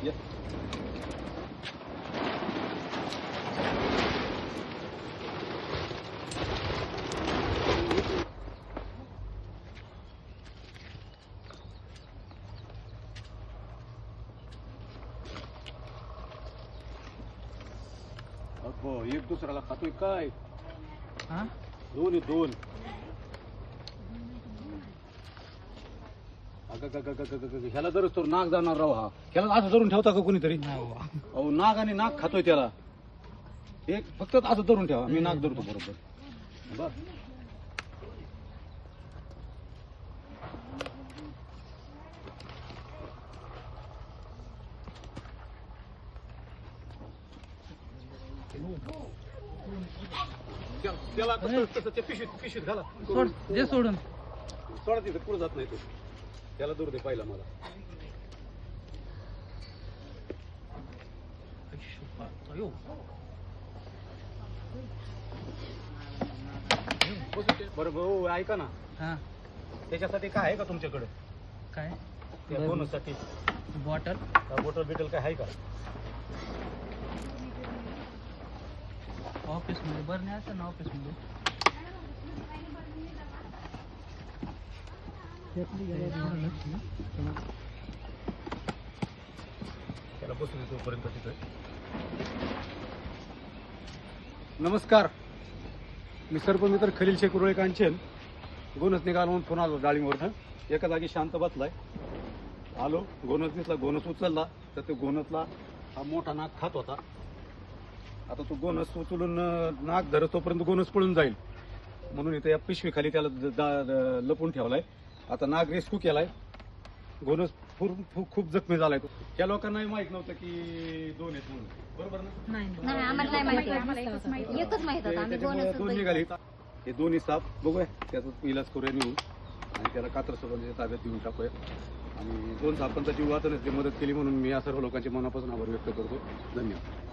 ये. अगो एक दुसऱ्याला खातोय काय? हा दोन दोन. ह्याला जर तो नाग जाणार राव हा. ह्याला असं धरून ठेवता का कोणीतरी? अहो नाग आणि नाग खातोय त्याला. एक फक्त असं धरून ठेवा. मी नाग धरतो बरोबर. बर त्याला त्या पिशवीत पिशवीत घाला. सोड दे सोडून. सोडा तिथं पुढे जात नाही तो. त्याला दूर दे पहिला मला. अयो. बरं भाऊ ऐका ना. हा त्याच्यासाठी काय आहे का तुमच्याकडे? काय त्या बोनससाठी बॉटल बॉटल बिटल काय आहे का? ऑफिस मध्ये बरं नाही असं ना ऑफिस मध्ये. त्याला बसून तोपर्यंत तिथं. नमस्कार, मी सरपंच खलील शेख उरळे कांचन. गोनस निघाला म्हणून फोन आला डाळिंबवरनं. एका जागी शांत बसलाय. आलो, गोनस दिसला, गोनस उचलला तर ते गोनसला हा मोठा नाग खात होता. आता तो गोनस उचलून नाग धरत तोपर्यंत गोनस पळून जाईल म्हणून इथे या पिशवी खाली त्याला लपून ठेवलाय. आता नाग रेस्क्यू केलाय. गोनस खूप जखमी झालाय. तो त्या लोकांनाही माहित नव्हतं की दोन आहेत म्हणून. बरोबर ना? नाही आम्हाला नाही माहिती. एकच माहित होतं आम्ही त्याच्यामुळे दोन निघाले. हे दोन्ही साप बघूया त्याचा इलाज करूया नेऊन आणि त्याला कात्र सर्वांच्या ताब्यात देऊन टाकूया. आणि दोन सापांचा जीव वाचवण्यासाठी मदत केली म्हणून मी या सर्व लोकांच्या मनापासून आभार व्यक्त करतो. धन्यवाद.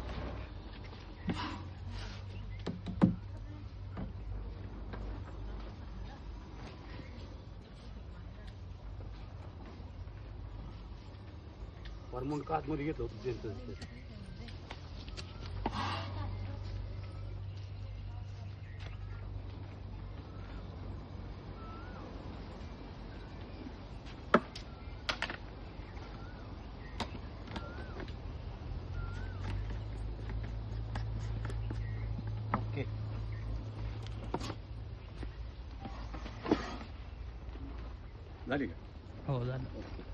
म्हणून का आतमध्ये घेतलं होतं त्यांचं. ओके झाली का? हो झालं. ओके.